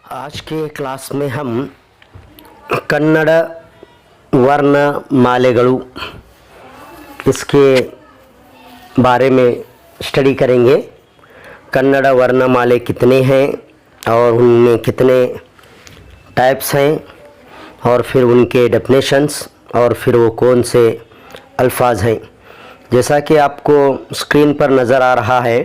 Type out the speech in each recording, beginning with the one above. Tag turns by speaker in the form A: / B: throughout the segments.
A: आज के क्लास में हम कन्नड़ वर्णमालेगळु इसके बारे में स्टडी करेंगे। कन्नड़ वर्णमाले कितने हैं और उनमें कितने टाइप्स हैं और फिर उनके डेफिनेशंस और फिर वो कौन से अल्फाज हैं। जैसा कि आपको स्क्रीन पर नज़र आ रहा है,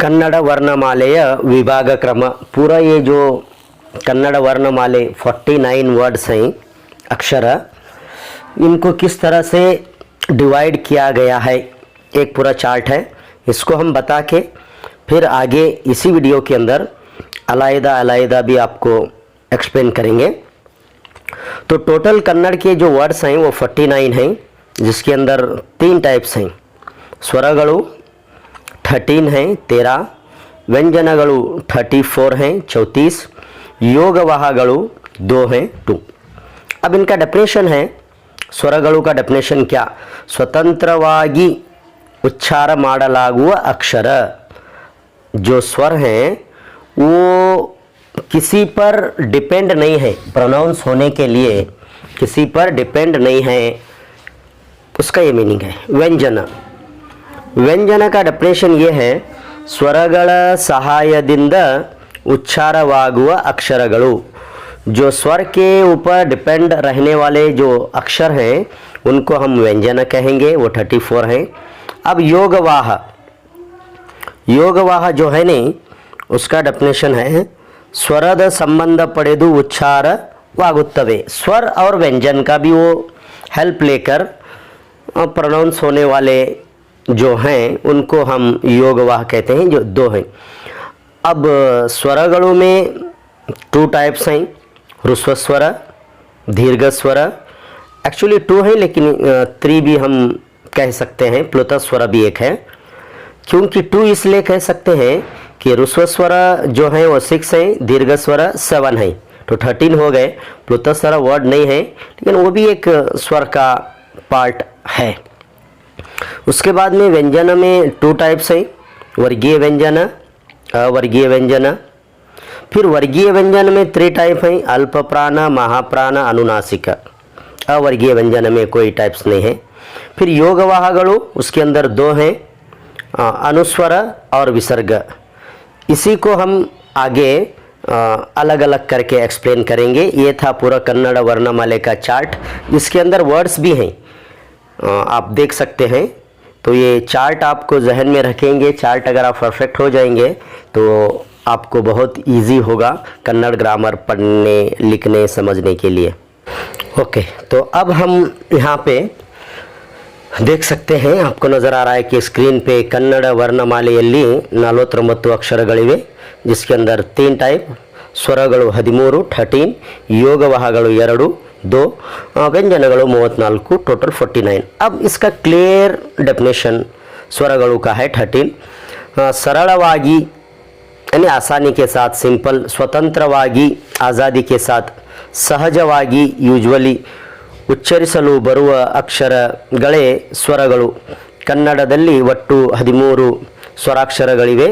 A: कन्नड़ वर्णमालेय विभाग क्रम, पूरा ये जो कन्नड़ वर्णमाले 49 वर्ड्स हैं, अक्षर, इनको किस तरह से डिवाइड किया गया है, एक पूरा चार्ट है। इसको हम बता के फिर आगे इसी वीडियो के अंदर अलग-अलग भी आपको एक्सप्लेन करेंगे। तो टोटल कन्नड़ के जो वर्ड्स हैं वो 49 हैं, जिसके अंदर 3 टाइप्स हैं। स्वरगळु 13 हैं 13, व्यंजनगळु 34 हैं 34, योगवाहगळु 2 हैं 2। अब इनका डेफिनेशन है। स्वरगळु का डेफिनेशन क्या? स्वतंत्रವಾಗಿ उच्चार ಮಾಡಲಾಗುವ अक्षर, जो स्वर हैं वो किसी पर डिपेंड नहीं है, प्रोनाउंस होने के लिए किसी पर डिपेंड नहीं है, उसका ये मीनिंग है। ವ್ಯಂಜನ का डेफिनेशन ये है, ಸ್ವರಗಳ ಸಹಾಯದಿಂದ उच्चारवागुव अक्षरगळु, जो स्वर के ऊपर डिपेंड रहने वाले जो अक्षर हैं उनको हम व्यंजन कहेंगे, वो 34 हैं। अब योगवाह जो है नहीं, उसका डेफिनेशन है, स्वರದ संबंध पड़ेदु उच्चारवागुत्तवे। स्वर और व्यंजन का भी वो हेल्प लेकर प्रोनाउंस होने वाले जो हैं उनको हम योगवाह कहते हैं, जो 2 हैं। अब स्वरगळु में 2 टाइप्स हैं, ह्रस्व स्वर, दीर्घ स्वर। एक्चुअली 2 हैं लेकिन 3 भी हम कह सकते हैं, प्लुत स्वर भी एक है। क्योंकि 2 इसलिए कह सकते हैं कि ह्रस्व स्वर जो है वो 6 हैं, दीर्घ स्वर 7 हैं, तो 13 हो गए। प्लुत स्वर वर्ड नहीं है लेकिन वो भी एक स्वर का पार्ट है। उसके बाद में व्यंजन में 2 टाइप्स हैं, वर्गीय व्यंजन, अवर्गीय व्यंजन। फिर वर्गीय व्यंजन में 3 टाइप हैं, अल्प प्राण, महाप्राण, अनुनासिक। अवर्गीय व्यंजन में कोई टाइप्स नहीं है। फिर योगवाहगळु, उसके अंदर 2 हैं, अनुस्वर और विसर्ग। इसी को हम आगे अलग अलग करके एक्सप्लेन करेंगे। ये था पूरा कन्नड़ वर्णमाले का चार्ट, जिसके अंदर वर्ड्स भी हैं, आप देख सकते हैं। तो ये चार्ट आपको जहन में रखेंगे। चार्ट अगर आप परफेक्ट हो जाएंगे तो आपको बहुत इजी होगा कन्नड़ ग्रामर पढ़ने, लिखने, समझने के लिए। ओके, तो अब हम यहाँ पे देख सकते हैं, आपको नज़र आ रहा है कि स्क्रीन पे कन्नड़ वर्णमाಲೆಯಲ್ಲಿ 49 ಅಕ್ಷರಗಳಿವೆ, जिसके अंदर 3 टाइप, ಸ್ವರಗಳು 13 13, ಯೋಗವಾಹಗಳು 2 2, व्यंजनगळु 34, टोटल 49। अब इसका क्लियर डेफिनेशन स्वरगळु का है 13, सरलवागी यानी आसानी के साथ, सिंपल, स्वतंत्रवागी आज़ादी के साथ, सहजवागी यूजुअली ಉಚ್ಚರಿಸಲು ಬರುವ ಅಕ್ಷರಗಳೇ ಸ್ವರಗಳು। ಕನ್ನಡದಲ್ಲಿ ಒಟ್ಟು 13 ಸ್ವರಾಕ್ಷರಗಳಿವೆ,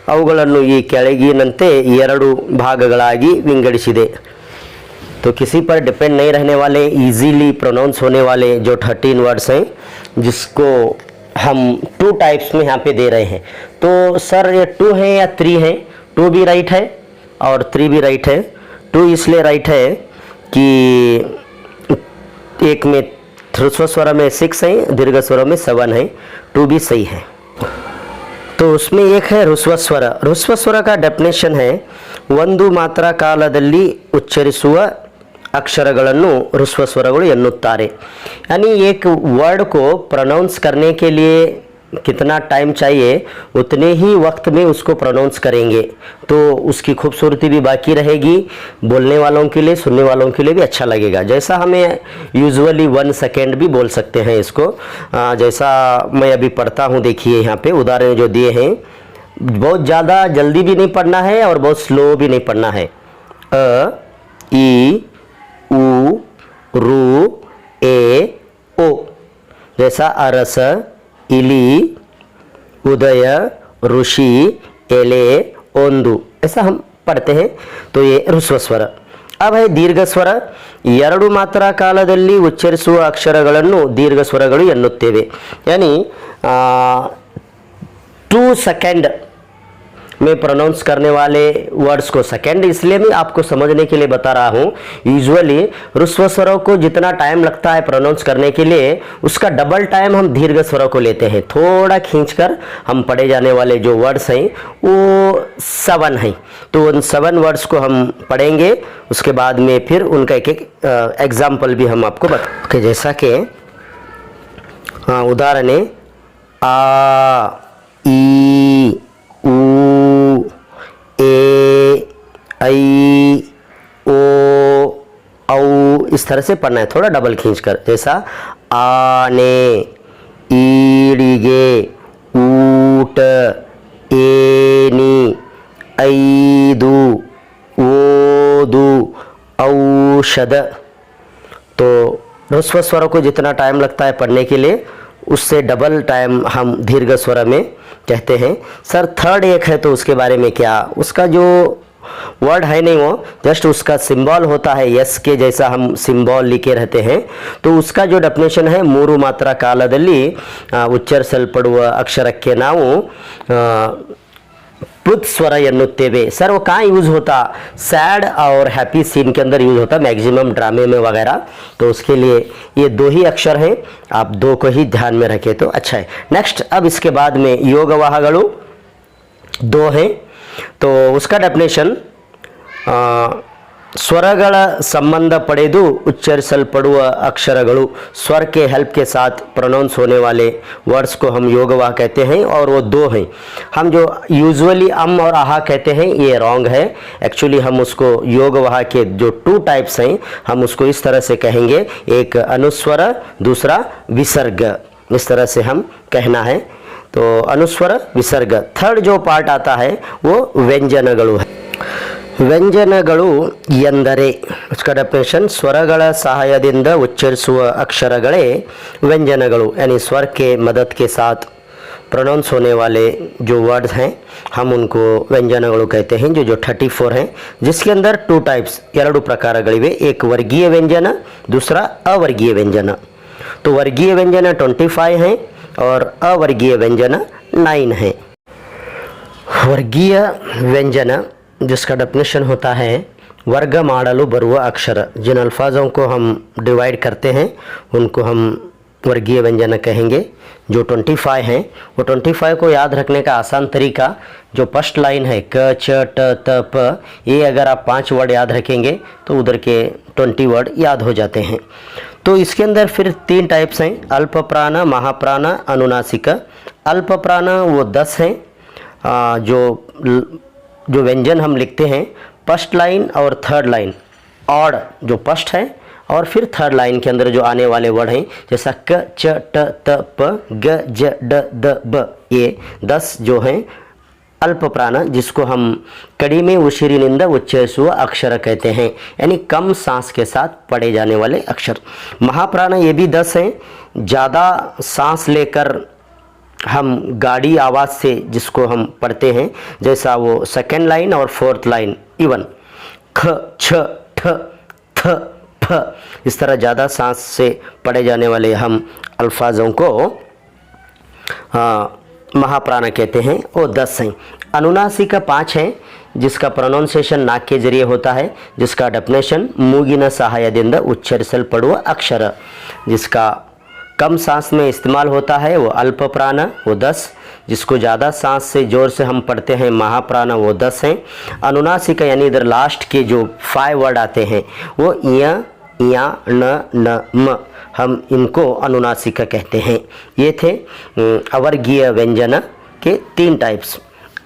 A: ಅವುಗಳನ್ನು ಈ ಕೆಳಗಿನಂತೆ 2 ಭಾಗಗಳಾಗಿ ವಿಂಗಡಿಸಿದೆ। तो किसी पर डिपेंड नहीं रहने वाले, इजीली प्रोनाउंस होने वाले जो 13 वर्ड्स हैं, जिसको हम 2 टाइप्स में यहाँ पे दे रहे हैं। तो सर ये 2 है या 3 है? 2 भी राइट है और 3 भी राइट है। 2 इसलिए राइट है कि एक में ह्रस्व स्वर में 6 हैं, दीर्घ स्वर में 7 हैं, 2 भी सही है। तो उसमें एक है ह्रस्व स्वर। ह्रस्व स्वर का डेफिनेशन है, ಒಂದು ಮಾತ್ರ ಕಾಲದಲ್ಲಿ ಉಚ್ಚರಿಸುವ अक्षरಗಳನ್ನು ह्रस्व स्वरಗಳು ಎನ್ನುತ್ತಾರೆ। यानी एक वर्ड को प्रोनाउंस करने के लिए कितना टाइम चाहिए, उतने ही वक्त में उसको प्रोनाउंस करेंगे तो उसकी खूबसूरती भी बाकी रहेगी, बोलने वालों के लिए, सुनने वालों के लिए भी अच्छा लगेगा। जैसा हमें यूजुअली 1 सेकेंड भी बोल सकते हैं इसको, जैसा मैं अभी पढ़ता हूँ, देखिए यहाँ पे उदाहरण जो दिए हैं, बहुत ज़्यादा जल्दी भी नहीं पढ़ना है और बहुत स्लो भी नहीं पढ़ना है। अ, ई, उ, रू, ए, ओ, जैसा अरस, इली, उदय, ऋषि, एले, ओंदु, ऐसा हम ಪಡ್ತೆ हैं तो ये ह्रस्व स्वर। अब है ದೀರ್ಘ ಸ್ವರ। ಎರಡು ಮಾತ್ರಾ ಕಾಲದಲ್ಲಿ ಉಚ್ಚರಿಸುವ ಅಕ್ಷರಗಳನ್ನು ದೀರ್ಘ ಸ್ವರಗಳು ಎನ್ನುತ್ತೇವೆ। यानी 2 सेकंड में प्रोनाउंस करने वाले वर्ड्स को सेकंड इसलिए मैं आपको समझने के लिए बता रहा हूँ। यूजुअली ह्रस्व स्वरों को जितना टाइम लगता है प्रोनाउंस करने के लिए उसका डबल टाइम हम दीर्घ स्वरों को लेते हैं। थोड़ा खींचकर हम पढ़े जाने वाले जो वर्ड्स हैं वो 7 हैं, तो उन 7 वर्ड्स को हम पढ़ेंगे। उसके बाद में फिर उनका एक एक एग्जाम्पल भी हम आपको बता जैसा कि उदाहरण है आ ई ऊ ए ऐ ओ औ इस तरह से पढ़ना है, थोड़ा डबल खींचकर। जैसा आने ईड़िगे ऊट एनी ऐदु ओदु औषध। तो ह्रस्व स्वरों को जितना टाइम लगता है पढ़ने के लिए उससे डबल टाइम हम दीर्घ स्वर में कहते हैं। सर थर्ड एक है तो उसके बारे में क्या, उसका जो वर्ड है नहीं वो जस्ट उसका सिंबल होता है यस के जैसा हम सिंबल लिखे रहते हैं। तो उसका जो डेफिनेशन है ಮೂರು ಮಾತ್ರಾ ಕಾಲದಲ್ಲಿ ಉಚ್ಚರಿಸಲ್ಪಡುವ ಅಕ್ಷರಕ್ಕೆ ನಾವು प्लुत स्वर एन्नुत्तेवे। सर वो कहाँ यूज़ होता, सैड और हैप्पी सीन के अंदर यूज़ होता, मैक्सिमम ड्रामे में वगैरह। तो उसके लिए ये 2 ही अक्षर हैं, आप 2 को ही ध्यान में रखें तो अच्छा है। नेक्स्ट अब इसके बाद में योगवाहಗಳು 2 हैं, तो उसका डेफिनेशन स्वरಗಳ संबंध पड़ेदु उच्चरिसल्पಡುವ अक्षरಗಳು स्वर के हेल्प के साथ प्रोनाउंस होने वाले वर्ड्स को हम योगवाह कहते हैं और वो 2 हैं। हम जो यूजुअली अम और आहा कहते हैं ये रॉन्ग है। एक्चुअली हम उसको योगवाह के जो 2 टाइप्स हैं हम उसको इस तरह से कहेंगे, एक अनुस्वर दूसरा विसर्ग, इस तरह से हम कहना है। तो अनुस्वर विसर्ग। थर्ड जो पार्ट आता है वो व्यंजनಗಳು है। ವ್ಯಂಜನಗಳು ಎಂದರೆ उसका डेफिनेशन स्वरಗಳ सहायದಿಂದ ಉಚ್ಚರಿಸುವ अक्षरಗಳೇ व्यंजनಗಳು, यानी स्वर के मदद के साथ प्रोनाउंस होने वाले जो वर्ड्स हैं हम उनको व्यंजनಗಳು कहते हैं। जो 34 हैं जिसके अंदर 2 टाइप्स 2 प्रकारಗಳಿವೆ, एक वर्गीय व्यंजन दूसरा अवर्गीय व्यंजन। तो वर्गीय व्यंजन 25 हैं और अवर्गीय व्यंजन 9 हैं। वर्गीय व्यंजन जिसका डेफिनेशन होता है वर्ग ಮಾಡಲು ಬರುವ अक्षर, जिन अल्फाजों को हम डिवाइड करते हैं उनको हम वर्गीय व्यंजन कहेंगे। जो 25 हैं वो 25 को याद रखने का आसान तरीका, जो फर्स्ट लाइन है क च ट त प, ये अगर आप 5 वर्ड याद रखेंगे तो उधर के 20 वर्ड याद हो जाते हैं। तो इसके अंदर फिर 3 टाइप्स हैं, अल्प प्राण महाप्राण अनुनासिक। अल्प प्राण वो 10 हैं, जो व्यंजन हम लिखते हैं फर्स्ट लाइन और थर्ड लाइन और जो फर्स्ट है और फिर थर्ड लाइन के अंदर जो आने वाले वर्ड हैं जैसा क च ट त प ग ज ड द ब, ये 10 जो हैं अल्प प्राण, जिसको हम कड़ीमे उसिरिनिंद उच्चरिಸುವ अक्षर कहते हैं, यानी कम सांस के साथ पढ़े जाने वाले अक्षर। महाप्राण ये भी 10 हैं, ज़्यादा सांस लेकर हम गाड़ी आवाज़ से जिसको हम पढ़ते हैं, जैसा वो सेकेंड लाइन और 4th लाइन इवन ख छ ठ थ फ, इस तरह ज़्यादा सांस से पढ़े जाने वाले हम अल्फाजों को महाप्राण कहते हैं, वो 10 हैं। अनुनासिक 5 हैं जिसका प्रोनाउंसिएशन नाक के जरिए होता है, जिसका डेफिनेशन ಮೂಗಿನ ಸಹಾಯದಿಂದ ಉಚ್ಚರಿಸಲ್ಪಡುವ अक्षर, जिसका कम सांस में इस्तेमाल होता है वो अल्प प्राण वो 10, जिसको ज़्यादा सांस से ज़ोर से हम पढ़ते हैं महाप्राण वो 10 हैं। अनुनासिक यानी इधर लास्ट के जो 5 वर्ड आते हैं वो य या न न म, हम इनको अनुनासिक कहते हैं। ये थे अवर्गीय व्यंजन के 3 टाइप्स।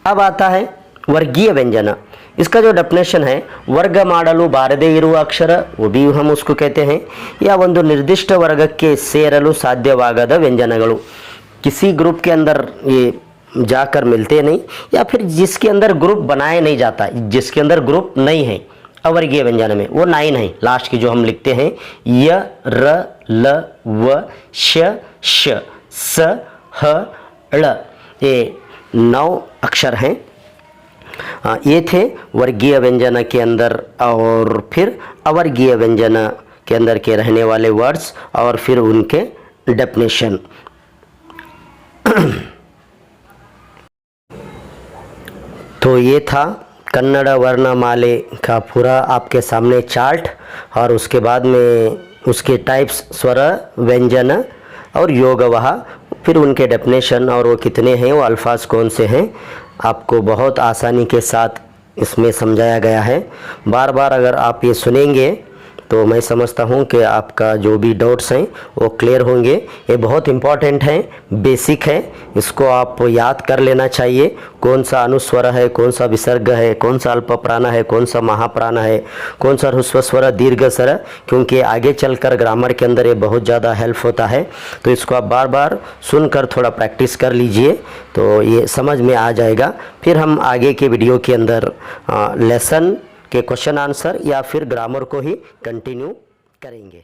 A: अब आता है वर्गीय व्यंजन। इसका जो डेफिनेशन है वर्ग ಮಾಡಲು ಬಾರದೇ ಇರುವ अक्षर, वो भी हम उसको कहते हैं, या ಒಂದು ನಿರ್ದಿಷ್ಟ ವರ್ಗಕ್ಕೆ ಸೇರಲು ಸಾಧ್ಯವಾಗದ ವ್ಯಂಜನಗಳು, किसी ग्रुप के अंदर ये जाकर मिलते नहीं या फिर जिसके अंदर ग्रुप बनाया नहीं जाता, जिसके अंदर ग्रुप नहीं है अवर्गीय व्यंजन में, वो 9 है लास्ट की जो हम लिखते हैं य र ल व श श स ह ळ, ये 9 अक्षर हैं। ये थे वर्गीय व्यंजन के अंदर और फिर अवर्गीय व्यंजन के अंदर के रहने वाले वर्ड्स और फिर उनके डेफिनेशन। तो ये था कन्नड़ वर्णमाले का पूरा आपके सामने चार्ट और उसके बाद में उसके टाइप्स स्वर व्यंजन और योगवाह, फिर उनके डेफिनेशन और वो कितने हैं, वो अल्फाज कौन से हैं, आपको बहुत आसानी के साथ इसमें समझाया गया है। बार बार अगर आप ये सुनेंगे तो मैं समझता हूँ कि आपका जो भी डाउट्स हैं वो क्लियर होंगे। ये बहुत इम्पॉर्टेंट है, बेसिक है, इसको आप याद कर लेना चाहिए। कौन सा अनुस्वर है, कौन सा विसर्ग है, कौन सा अल्प प्राण है, कौन सा महाप्राण है, कौन सा ह्रस्व स्वर दीर्घ स्वर, क्योंकि आगे चलकर ग्रामर के अंदर ये बहुत ज़्यादा हेल्प होता है। तो इसको आप बार बार सुनकर थोड़ा प्रैक्टिस कर लीजिए तो ये समझ में आ जाएगा। फिर हम आगे के वीडियो के अंदर लेसन के क्वेश्चन आंसर या फिर ग्रामर को ही कंटिन्यू करेंगे।